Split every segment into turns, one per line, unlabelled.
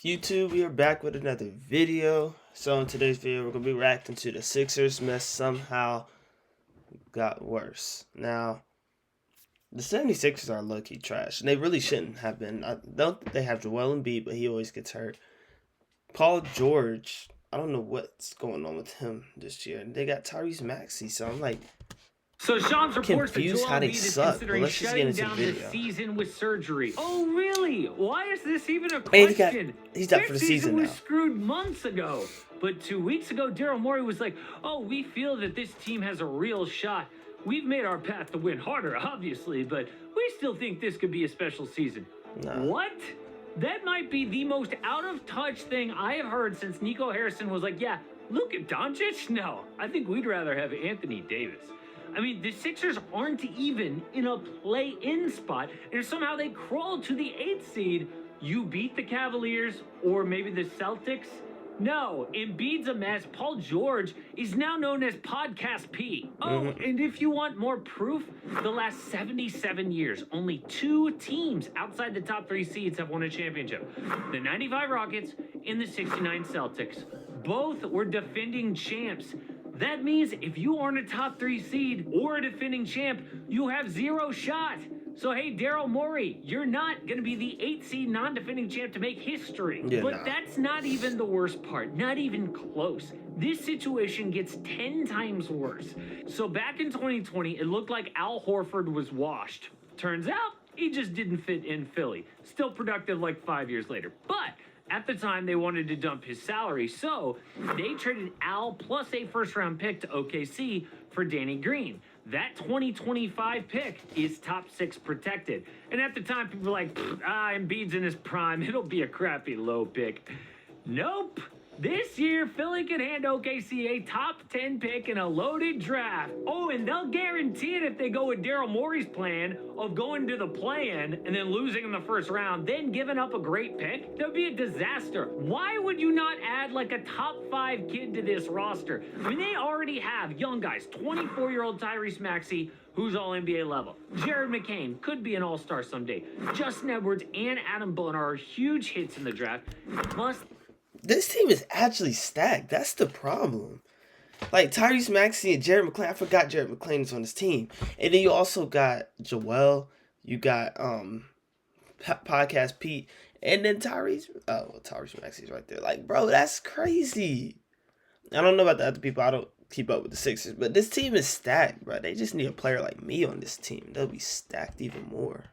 YouTube, we are back with another video. So in today's video, we're going to be reacting to the Sixers mess somehow got worse. Now, the 76ers are low-key trash, and they really shouldn't have been. I don't think they have Joel Embiid, but he always gets hurt. Paul George, I don't know what's going on with him this year. They got Tyrese Maxey, so I'm like,
So Sean's reports that
confused
Joel
how they
Embiid is
suck.
considering
Let's just get
shutting
into the
down the
video.
season with surgery. Oh, really? Why is this even a
And
question?
he's out
Their
for the season
was
now.
screwed months ago. But 2 weeks ago, Daryl Morey was like, oh, we feel that this team has a real shot. We've made our path to win harder, obviously, but we still think this could be a special season.
Nah.
What? That might be the most out-of-touch thing I have heard since Nico Harrison was like, yeah, Luka Doncic? No, I think we'd rather have Anthony Davis. I mean, the Sixers aren't even in a play-in spot, and somehow they crawled to the 8th seed. You beat the Cavaliers, or maybe the Celtics? No, Embiid's a mess. Paul George is now known as Podcast P. Oh, and if you want more proof, the last 77 years, only 2 teams outside the top 3 seeds have won a championship. The 95 Rockets and the 69 Celtics. Both were defending champs. That means if you aren't a top 3 seed or a defending champ, you have 0 shot. So, hey, Daryl Morey, you're not going to be the 8th seed non-defending champ to make history.
Yeah,
but that's not even the worst part. Not even close. This situation gets 10 times worse. So back in 2020, it looked like Al Horford was washed. Turns out, he just didn't fit in Philly. Still productive like 5 years later. But at the time, they wanted to dump his salary, so they traded Al plus a first-round pick to OKC for Danny Green. That 2025 pick is top 6 protected. And at the time, people were like, Embiid's in his prime. It'll be a crappy low pick. Nope. This year, Philly can hand OKC a top 10 pick in a loaded draft. Oh, and they'll guarantee it if they go with Daryl Morey's plan of going to the play-in and then losing in the first round, then giving up a great pick. That would be a disaster. Why would you not add like a top 5 kid to this roster? I mean, they already have young guys, 24-year-old Tyrese Maxey, who's all NBA level. Jared McCain could be an all-star someday. Justin Edwards and Adam Bonner are huge hits in the draft. Plus,
this team is actually stacked. That's the problem. Like Tyrese Maxey and Jared McClain. I forgot Jared McClain is on this team. And then you also got Joel. You got Podcast Pete. And then Tyrese. Oh, well, Tyrese Maxey's right there. Like, bro, that's crazy. I don't know about the other people. I don't keep up with the Sixers. But this team is stacked, bro. They just need a player like me on this team. They'll be stacked even more.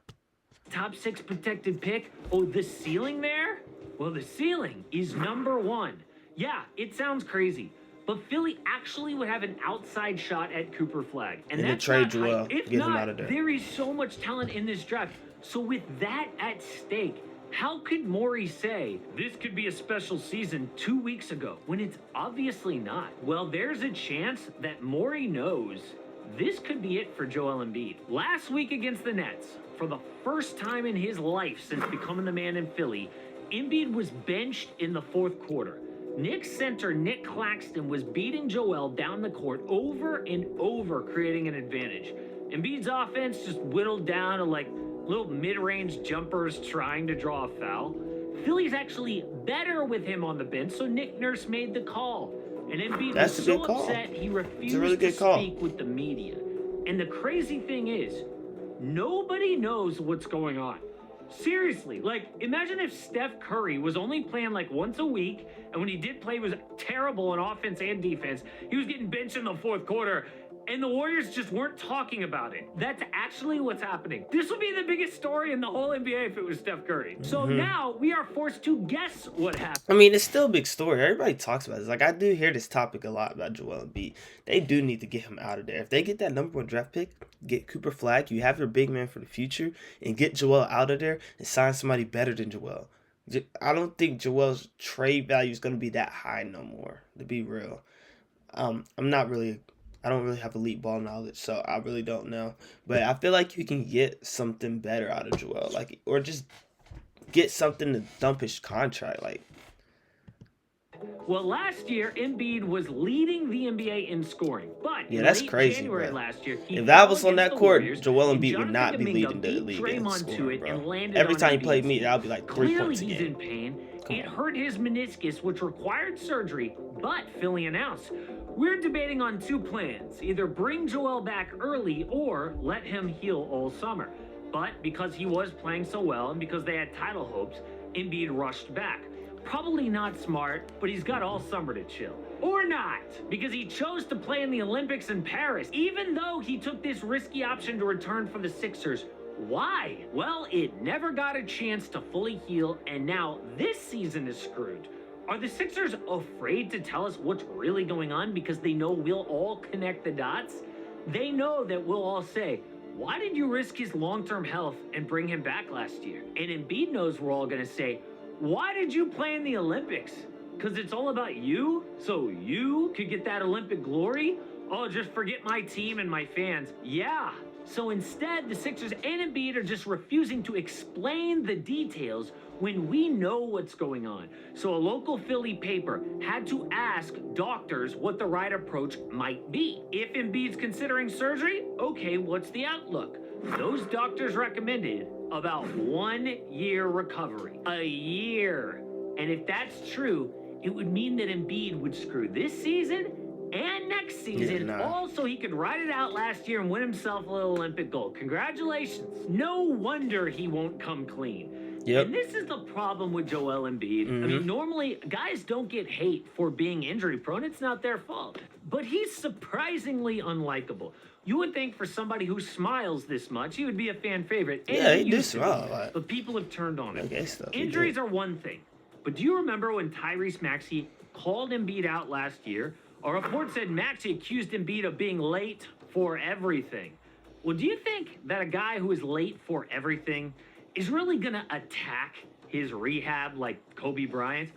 Top 6 protected pick. Oh, the ceiling there? Well, the ceiling is number 1. Yeah, it sounds crazy, but Philly actually would have an outside shot at Cooper Flag. And that's
trade
not
Joel,
hype. If
get him
not,
out of there.
there is so much talent in this draft. So with that at stake, how could Morey say this could be a special season 2 weeks ago when it's obviously not? Well, there's a chance that Morey knows this could be it for Joel Embiid. Last week against the Nets, for the first time in his life since becoming the man in Philly, Embiid was benched in the 4th quarter. Knicks center Nick Claxton was beating Joel down the court over and over, creating an advantage. Embiid's offense just whittled down to like little mid-range jumpers trying to draw a foul. Philly's actually better with him on the bench, so Nick Nurse made the call. And Embiid was so upset he refused to speak with the media. And the crazy thing is, nobody knows what's going on. Seriously, like, imagine if Steph Curry was only playing like once a week, and when he did play, he was terrible on offense and defense. He was getting benched in the 4th quarter, and the Warriors just weren't talking about it. That's actually what's happening. This would be the biggest story in the whole NBA if it was Steph Curry. So now we are forced to guess what happened.
I mean, it's still a big story. Everybody talks about this. Like, I do hear this topic a lot about Joel Embiid. They do need to get him out of there. If they get that number 1 draft pick, get Cooper Flag, you have your big man for the future, and get Joel out of there and sign somebody better than Joel. I don't think Joel's trade value is going to be that high no more, to be real. I don't really have elite ball knowledge, so I really don't know. But I feel like you can get something better out of Joel, like, or just get something to dump his contract, like.
Well, last year, Embiid was leading the NBA in scoring, but
Yeah,
in
that's
late
crazy,
January
bro.
last year, he
If that
fell
was on
against
that
the
court,
Warriors,
Joel
and
Embiid would not
Jonathan
be
Kuminga
leading the
beat
league in
Draymond to
scoring,
it and
bro.
landed
Every
on
time he played
Embiid's
me,
feet.
that would be like 3
Clearly,
points a
he's
game.
in pain.
Come
It
on.
hurt his meniscus, which required surgery, but Philly announced, "We're debating on two plans: either bring Joel back early or let him heal all summer." But because he was playing so well and because they had title hopes, Embiid rushed back. Probably not smart, but he's got all summer to chill. Or not, because he chose to play in the Olympics in Paris, even though he took this risky option to return for the Sixers. Why? Well, it never got a chance to fully heal, and now this season is screwed. Are the Sixers afraid to tell us what's really going on because they know we'll all connect the dots? They know that we'll all say, "Why did you risk his long-term health and bring him back last year?" And Embiid knows we're all going to say, "Why did you play in the Olympics? Because it's all about you? So you could get that Olympic glory? Oh, just forget my team and my fans." Yeah. So instead, the Sixers and Embiid are just refusing to explain the details when we know what's going on. So a local Philly paper had to ask doctors what the right approach might be. If Embiid's considering surgery, okay, what's the outlook? Those doctors recommended about 1 year recovery. A year. And if that's true, it would mean that Embiid would screw this season and next season. Also, he could ride it out last year and win himself a little Olympic gold. Congratulations. No wonder he won't come clean.
Yep.
And this is the problem with Joel Embiid. I mean, normally guys don't get hate for being injury prone. It's not their fault. But he's surprisingly unlikable. You would think for somebody who smiles this much, he would be a fan favorite. And
Yeah, he do
used to be.
smile a lot.
But people have turned on him.
Okay, stuff.
Injuries are one thing. But do you remember when Tyrese Maxey called Embiid out last year? A report said Maxey accused Embiid of being late for everything. Well, do you think that a guy who is late for everything is really going to attack his rehab like Kobe Bryant?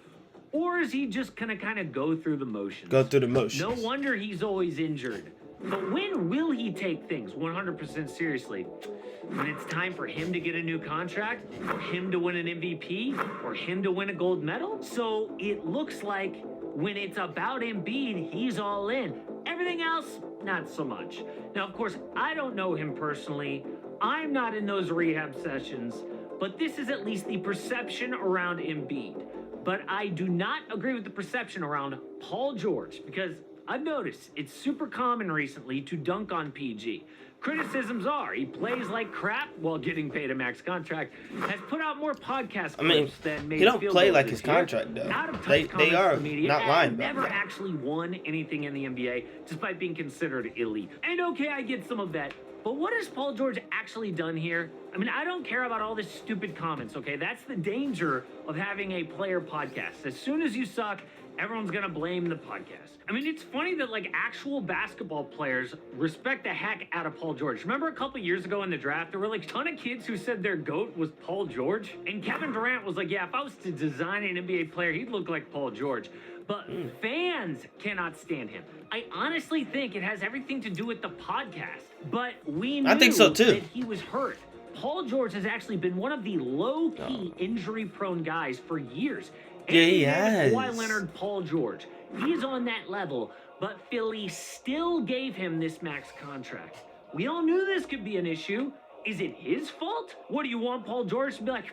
Or is he just going to kind of go through the motions?
Go through the motions.
No wonder he's always injured. But when will he take things 100% seriously? When it's time for him to get a new contract, or him to win an MVP, or him to win a gold medal? So it looks like when it's about Embiid, he's all in. Everything else, not so much. Now, of course, I don't know him personally. I'm not in those rehab sessions, but this is at least the perception around Embiid. But I do not agree with the perception around Paul George, because I've noticed it's super common recently to dunk on PG. Criticisms are he plays like crap while getting paid a max contract, has put out more podcast clips than made
he don't
field
play
goals
like
this
his
year.
contract though.
Out of touch
They
comments
are
to the media,
not
and
lying about
never
that.
actually won anything in the NBA despite being considered elite. And okay, I get some of that. But what has Paul George actually done here? I mean, I don't care about all this stupid comments, okay? That's the danger of having a player podcast. As soon as you suck, everyone's gonna blame the podcast. I mean, it's funny that like actual basketball players respect the heck out of Paul George. Remember a couple years ago in the draft, there were like a ton of kids who said their GOAT was Paul George? And Kevin Durant was like, yeah, if I was to design an NBA player, he'd look like Paul George. But fans cannot stand him. I honestly think it has everything to do with the podcast. But we knew
I think so too.
that he was hurt. Paul George has actually been one of the low-key injury-prone guys for years.
Yeah, he
Davis,
has.
Kawhi Leonard, Paul George. He's on that level, but Philly still gave him this max contract. We all knew this could be an issue. Is it his fault? What do you want Paul George to be like,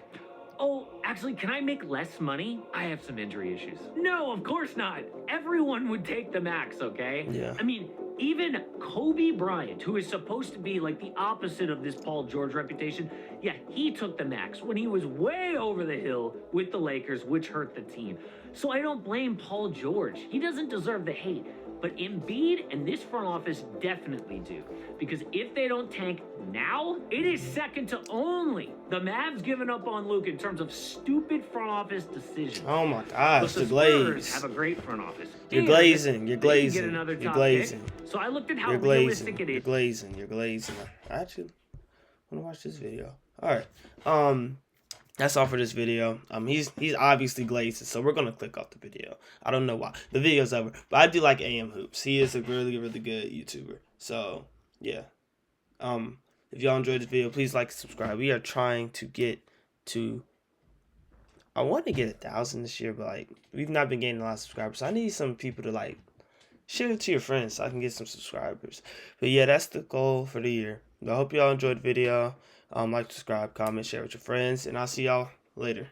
oh, actually, can I make less money? I have some injury issues. No, of course not. Everyone would take the max, okay?
Yeah.
I mean, even Kobe Bryant, who is supposed to be like the opposite of this Paul George reputation, yeah, he took the max when he was way over the hill with the Lakers, which hurt the team. So I don't blame Paul George. He doesn't deserve the hate. But Embiid and this front office definitely do. Because if they don't tank now, it is second to only the Mavs giving up on Luke in terms of stupid front office decisions.
Oh my gosh,
But
the
Spurs
glaze.
have a great front office.
You're
And
glazing. You're
they can
glazing.
get another
You're
top
glazing.
pick. So I looked at how
You're
realistic
glazing.
it
You're
is.
glazing. You're glazing. I actually want to watch this video. All right. That's all for this video. He's obviously glazing, so we're gonna click off the video. I don't know why. The video's over, but I do like AM Hoops. He is a really, really good YouTuber. So yeah. If y'all enjoyed this video, please like and subscribe. We are trying to get to I want to get 1,000 this year, but like we've not been getting a lot of subscribers. So I need some people to like share it to your friends so I can get some subscribers. But yeah, that's the goal for the year. I hope y'all enjoyed the video. Like, subscribe, comment, share with your friends, and I'll see y'all later.